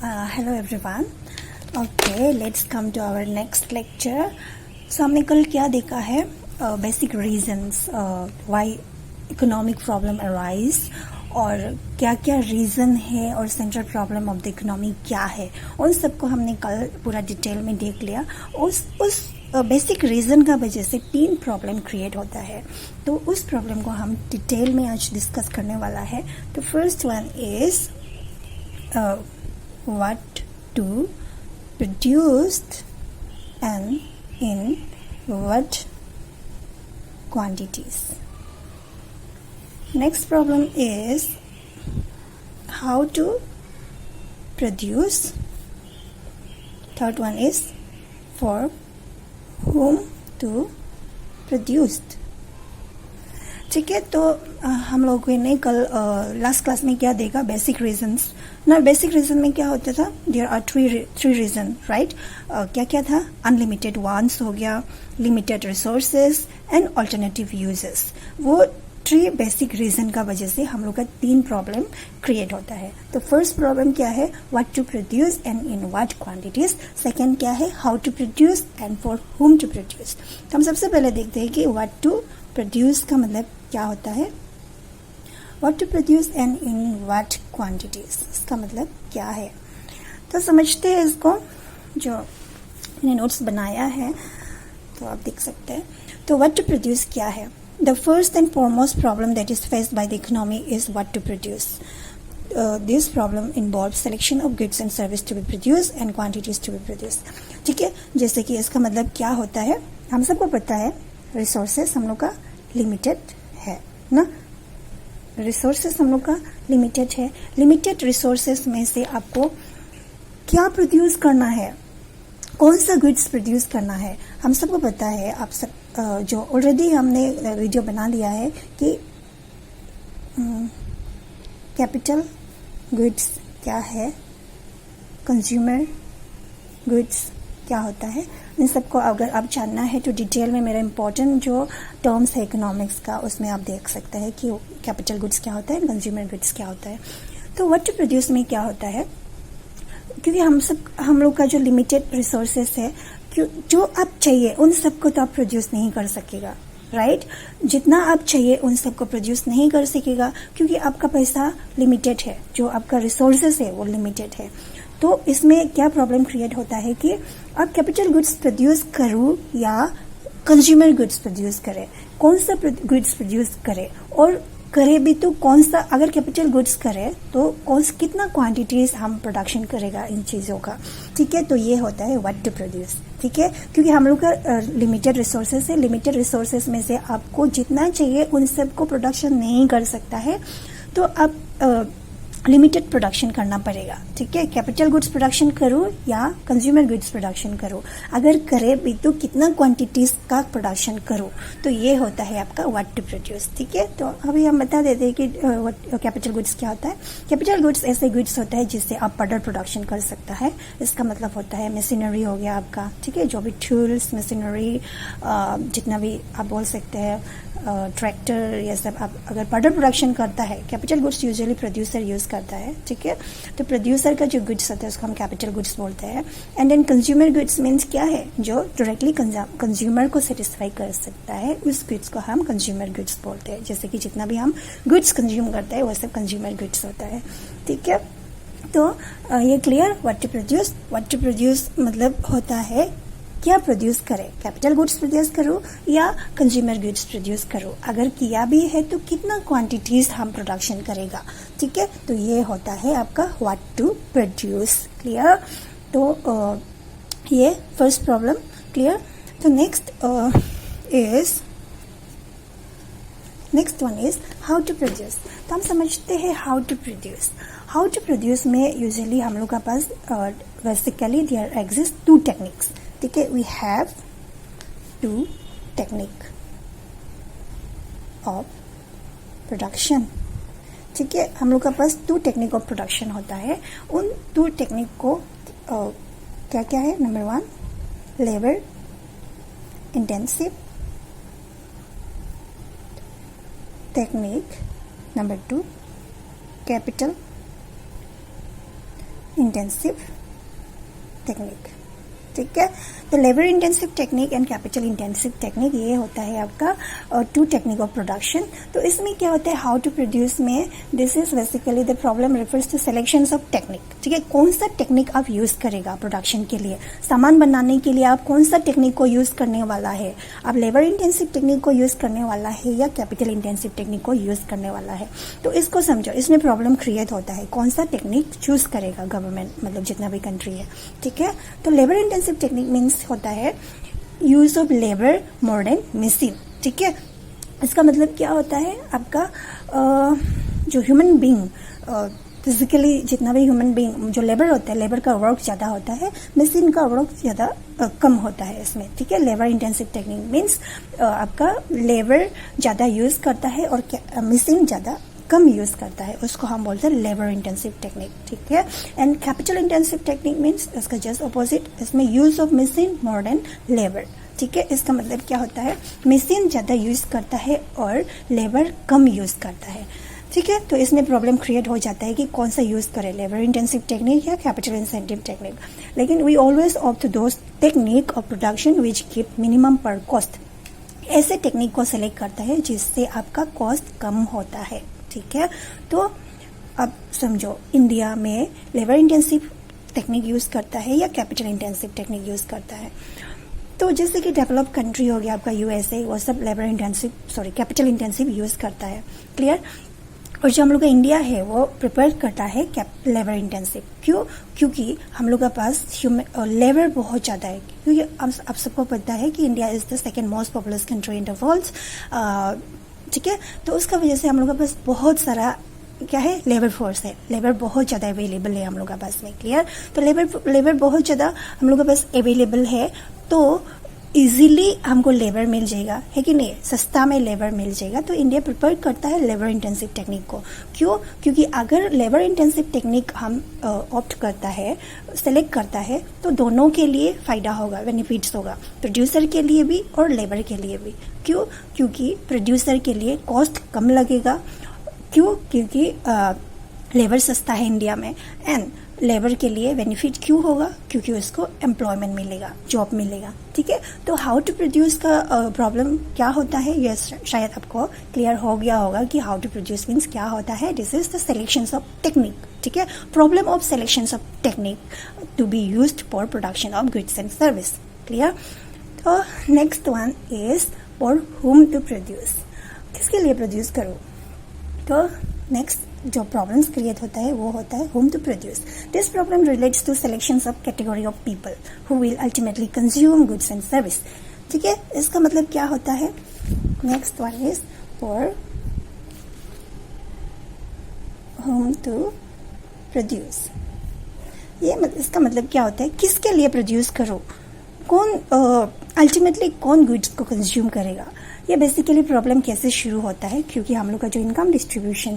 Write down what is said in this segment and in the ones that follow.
Hello everyone. Okay, let's come to our next lecture. So हमने कल क्या देखा है? Basic reasons why economic problem arise और क्या क्या रीज़न है और central problem of the economy क्या है, उन सबको हमने कल पूरा डिटेल में देख लिया. उस बेसिक रीज़न का वजह से 3 प्रॉब्लम क्रिएट होता है. तो उस प्रॉब्लम को हम डिटेल में आज डिस्कस करने वाला है. तो first one is what to produce and in what quantities. Next problem is how to produce. Third one is for whom to produce. ठीक है. तो हम लोगों ने कल लास्ट क्लास में क्या देखा? बेसिक रीजंस ना. बेसिक रीजन में क्या होता था? There are three reason, right? क्या क्या था? अनलिमिटेड वांट्स हो गया, limited resources and alternative uses. वो 3 बेसिक रीजन का वजह से हम लोग का 3 प्रॉब्लम क्रिएट होता है. तो फर्स्ट प्रॉब्लम क्या है? What to produce and in what quantities. Second क्या है? How to produce and for whom to produce. हम सबसे पहले देखते हैं कि व्हाट टू प्रोड्यूस का मतलब क्या होता है. What to produce and in what quantities, इसका मतलब क्या है? तो समझते हैं इसको. जो मैंने नोट्स बनाया है तो आप देख सकते हैं. तो व्हाट टू प्रोड्यूस क्या है? The first and foremost problem that is faced by the economy is what to produce. This problem involve selection of goods and service to be produce and quantities to be produce. ठीक है. जैसे कि इसका मतलब क्या होता है, हम सबको पता है रिसोर्सेस हम लोग का लिमिटेड है ना. रिसोर्सेस हम लोग का लिमिटेड है. लिमिटेड रिसोर्सेस में से आपको क्या प्रोड्यूस करना है, कौन सा गुड्स प्रोड्यूस करना है, हम सबको पता है. आप सब जो ऑलरेडी हमने वीडियो बना लिया है कि कैपिटल गुड्स क्या है, कंज्यूमर गुड्स क्या होता है. इन सबको अगर आप जानना है तो डिटेल में मेरा इंपॉर्टेंट जो टर्म्स है इकोनॉमिक्स का, उसमें आप देख सकते हैं कि कैपिटल गुड्स क्या होता है, कंज्यूमर गुड्स क्या होता है. तो व्हाट टू प्रोड्यूस में क्या होता है? क्योंकि हम लोग का जो लिमिटेड रिसोर्सेस है, जो आप चाहिए उन सबको तो आप प्रोड्यूस नहीं कर सकेगा, राइट? जितना आप चाहिए उन सबको प्रोड्यूस नहीं कर सकेगा क्योंकि आपका पैसा लिमिटेड है, जो आपका रिसोर्सेस है वो लिमिटेड है. तो इसमें क्या प्रॉब्लम क्रिएट होता है कि आप कैपिटल गुड्स प्रोड्यूस करो या कंज्यूमर गुड्स प्रोड्यूस करें, कौन सा गुड्स प्रोड्यूस करें, और करे भी तो कौन सा. अगर कैपिटल गुड्स करें तो कितना क्वांटिटीज हम प्रोडक्शन करेगा इन चीज़ों का. ठीक है. तो ये होता है व्हाट टू प्रोड्यूस. ठीक है. क्योंकि हम लोग का लिमिटेड रिसोर्सेस है, लिमिटेड रिसोर्सेस में से आपको जितना चाहिए उन सबको प्रोडक्शन नहीं कर सकता है, तो आप लिमिटेड प्रोडक्शन करना पड़ेगा. ठीक है. कैपिटल गुड्स प्रोडक्शन करो या कंज्यूमर गुड्स प्रोडक्शन करो, अगर करे भी तो कितना क्वांटिटीज का प्रोडक्शन करो. तो ये होता है आपका व्हाट टू प्रोड्यूस. ठीक है. तो अभी हम बता देते हैं कि कैपिटल गुड्स क्या होता है. कैपिटल गुड्स ऐसे गुड्स होता है जिससे आप फर्दर प्रोडक्शन कर सकता है. इसका मतलब होता है मशीनरी हो गया आपका. ठीक है. जो भी टूल्स, मशीनरी, जितना भी आप बोल सकते हैं, ट्रैक्टर, ये सब आप अगर फर्दर प्रोडक्शन करता है. Capital goods usually producer use करता है. ठीक है. तो प्रोड्यूसर का जो गुड्स होता है उसको हम कैपिटल गुड्स बोलते हैं. And then consumer goods means क्या है? जो डायरेक्टली कंज्यूमर को सेटिस्फाई कर सकता है, उस गुड्स को हम कंज्यूमर गुड्स बोलते हैं. जैसे कि जितना भी हम गुड्स कंज्यूम करते हैं वो सब कंज्यूमर गुड्स होता है. ठीक है. तो ये clear. What to produce. What to produce मतलब होता है क्या प्रोड्यूस करें, कैपिटल गुड्स प्रोड्यूस करो या कंज्यूमर गुड्स प्रोड्यूस करो. अगर किया भी है तो कितना क्वांटिटीज हम प्रोडक्शन करेगा. ठीक है. तो ये होता है आपका व्हाट टू प्रोड्यूस. क्लियर. तो ये फर्स्ट प्रॉब्लम क्लियर. तो next one is how to produce. तो हम समझते हैं how to produce. How to produce में यूजुअली हम लोग का पास बेसिकली देयर एग्जिस्ट 2 टेक्निक्स. ठीक है. We have 2 technique of production. ठीक है. हम लोग का पास 2 टेक्निक ऑफ प्रोडक्शन होता है. उन 2 टेक्निक को क्या क्या है? Number 1 labour intensive technique. Number 2 capital intensive technique, ठीक है। तो labour intensive technique and capital intensive technique, ये होता है आपका टू टेक्निक ऑफ प्रोडक्शन। तो इसमें क्या होता है, हाउ टू प्रोड्यूस में this is basically the problem refers to selections of technique, ठीक है। कौन सा टेक्निक आप यूज करेगा प्रोडक्शन के लिए, सामान बनाने के लिए आप कौन सा टेक्निक को यूज करने वाला है, आप लेबर इंटेंसिव टेक्निक को यूज करने वाला है या कैपिटल इंटेंसिव टेक्निक को यूज करने वाला है। तो इसको समझो, इसमें प्रॉब्लम क्रिएट होता है कौन सा टेक्निक चूज करेगा गवर्नमेंट, मतलब जितना भी कंट्री है, ठीक है। तो लेबर इंटेंसिव टेक्निक मीन्स होता है use of labour more than machine, ठीक है। इसका मतलब क्या होता है, आपका जो ह्यूमन बीइंग फिजिकली जितना भी ह्यूमन बीइंग जो लेबर होता है, लेबर का वर्क ज्यादा होता है, मशीन का वर्क ज्यादा कम होता है इसमें, ठीक है। लेबर इंटेंसिव टेक्निक मीन्स आपका लेबर ज्यादा यूज करता है और मशीन ज्यादा कम यूज करता है, उसको हम बोलते हैं लेबर इंटेंसिव टेक्निक, ठीक है। And capital intensive technique means इसका जस्ट अपोजिट, इसमें use of machine more than labour, ठीक है। इसका मतलब क्या होता है, मशीन ज्यादा यूज करता है और लेबर कम यूज करता है, ठीक है। तो इसमें प्रॉब्लम क्रिएट हो जाता है कि कौन सा यूज करें, लेबर इंटेंसिव टेक्निक या कैपिटल इंटेंसिव टेक्निक। लेकिन we always opt those technique of production which keep minimum पर कॉस्ट, ऐसे टेक्निक को सिलेक्ट करता है जिससे आपका कॉस्ट कम होता है, ठीक है। तो अब समझो इंडिया में लेबर इंटेंसिव टेक्निक यूज करता है या कैपिटल इंटेंसिव टेक्निक यूज करता है। तो जैसे कि डेवलप कंट्री हो गया आपका यूएसए, वो सब labour intensive capital intensive use करता है, क्लियर। और जो हम लोग का इंडिया है वो प्रिपेयर करता है लेबर इंटेंसिव, क्यों, क्योंकि हम लोग के पास लेबर बहुत ज्यादा है, क्योंकि आप सबको पता है कि India is the second most populous country in the world, ठीक है। तो उसका वजह से हम लोग के पास बहुत सारा क्या है, लेबर फोर्स है, लेबर बहुत ज्यादा अवेलेबल है हम लोग के पास में, क्लियर। तो लेबर बहुत ज्यादा हम लोग के पास अवेलेबल है, तो इजीली हमको लेबर मिल जाएगा, है कि नहीं, सस्ता में लेबर मिल जाएगा। तो इंडिया प्रिपेयर करता है लेबर इंटेंसिव टेक्निक को, क्यों, क्योंकि अगर लेबर इंटेंसिव टेक्निक हम ऑप्ट करता है, सेलेक्ट करता है, तो दोनों के लिए फायदा होगा, बेनिफिट्स होगा, प्रोड्यूसर के लिए भी और लेबर के लिए भी। क्यों, क्योंकि प्रोड्यूसर के लिए कॉस्ट कम लगेगा, क्यों, क्योंकि लेबर सस्ता है इंडिया में, एंड लेबर के लिए बेनिफिट क्यों होगा, क्योंकि उसको एम्प्लॉयमेंट मिलेगा, जॉब मिलेगा, ठीक है। तो हाउ टू प्रोड्यूस का प्रॉब्लम क्या होता है, ये शायद आपको क्लियर हो गया होगा कि हाउ टू प्रोड्यूस मीन्स क्या होता है। This is the selections of technique, ठीक है, problem of selections of technique to be used for production of goods and service, clear. तो next one is for whom to produce, किसके लिए produce करो। तो नेक्स्ट जो प्रॉब्लम्स क्रिएट होता है वो होता है whom to produce. This problem relates to selections of category of people who will ultimately consume goods and service. ठीक है, इसका मतलब क्या होता है, next one is for whom to produce. ये इसका मतलब क्या होता है, किसके लिए प्रोड्यूस करो, कौन अल्टीमेटली कौन गुड्स को कंज्यूम करेगा। ये बेसिकली प्रॉब्लम कैसे शुरू होता है, क्योंकि हम लोग का जो इनकम डिस्ट्रीब्यूशन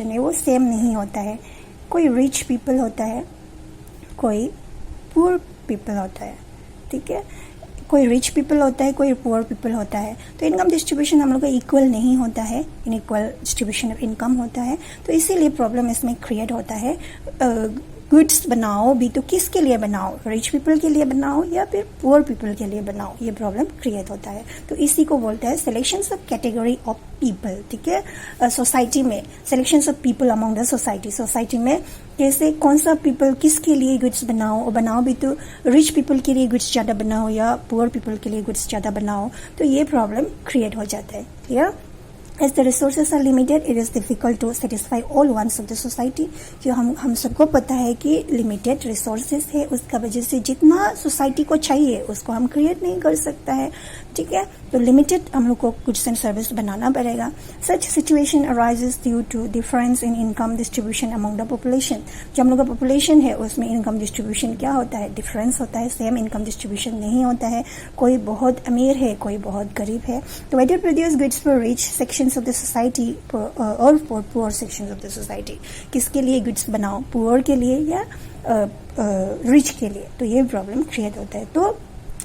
है वो सेम नहीं होता है। कोई रिच पीपल होता है, कोई पुअर पीपल होता है, ठीक है, कोई रिच पीपल होता है, कोई पुअर पीपल होता है। तो इनकम डिस्ट्रीब्यूशन हम लोग का इक्वल नहीं होता है, इनइक्वल डिस्ट्रीब्यूशन ऑफ इनकम होता है। तो इसीलिए प्रॉब्लम इसमें क्रिएट होता है। गुड्स बनाओ भी तो किसके लिए बनाओ, रिच पीपल के लिए बनाओ या फिर पुअर पीपल के लिए बनाओ, ये प्रॉब्लम क्रिएट होता है। तो इसी को बोलते हैं selections of category of people, ठीक है। सोसाइटी में selections of people among the society में कैसे कौन सा पीपल किसके लिए गुड्स बनाओ, और बनाओ भी तो रिच पीपल के लिए गुड्स ज्यादा बनाओ या पुअर पीपल के लिए गुड्स ज्यादा बनाओ, तो ये प्रॉब्लम क्रिएट हो जाता है, clear. As the resources are limited, it is difficult to satisfy all wants of the society. जो हम सबको पता है कि लिमिटेड रिसोर्सेज है, उसका वजह से जितना सोसाइटी को चाहिए उसको हम क्रिएट नहीं कर सकता है, ठीक है। तो लिमिटेड हम लोग को गुड्स एंड सर्विस बनाना पड़ेगा। Such situation arises due to difference in income distribution among the population. जो हम लोग का पॉपुलेशन है उसमें इनकम डिस्ट्रीब्यूशन क्या होता है, डिफरेंस होता है, सेम इनकम डिस्ट्रीब्यूशन नहीं होता है, कोई बहुत अमीर है, कोई बहुत गरीब है। तो whether produce goods for rich section of the society और for poor section of the society, किसके लिए गुड्स बनाओ, पुअर के लिए या रिच के लिए, तो ये प्रॉब्लम क्रिएट होता है। तो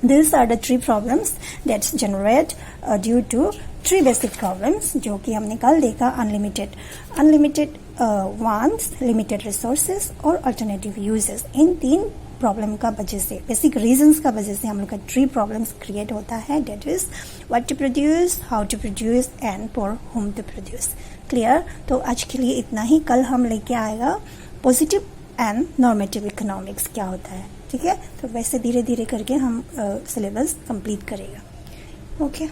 these are the three problems that generate due to 3 basic problems जो कि हमने कल देखा, अनलिमिटेड वांट्स, लिमिटेड रिसोर्सेज और अल्टरनेटिव यूजेस। इन 3 प्रॉब्लम का वजह से, बेसिक रीजंस का वजह से हम लोग का 3 प्रॉब्लम्स क्रिएट होता है, that is what to produce, how to produce and for whom to produce. Clear? तो आज के लिए इतना ही। कल हम लेके आएगा पॉजिटिव एंड नॉर्मेटिव इकोनॉमिक्स क्या होता है। ठीक है? तो वैसे धीरे धीरे करके हम सिलेबस कंप्लीट करेगा। ओके।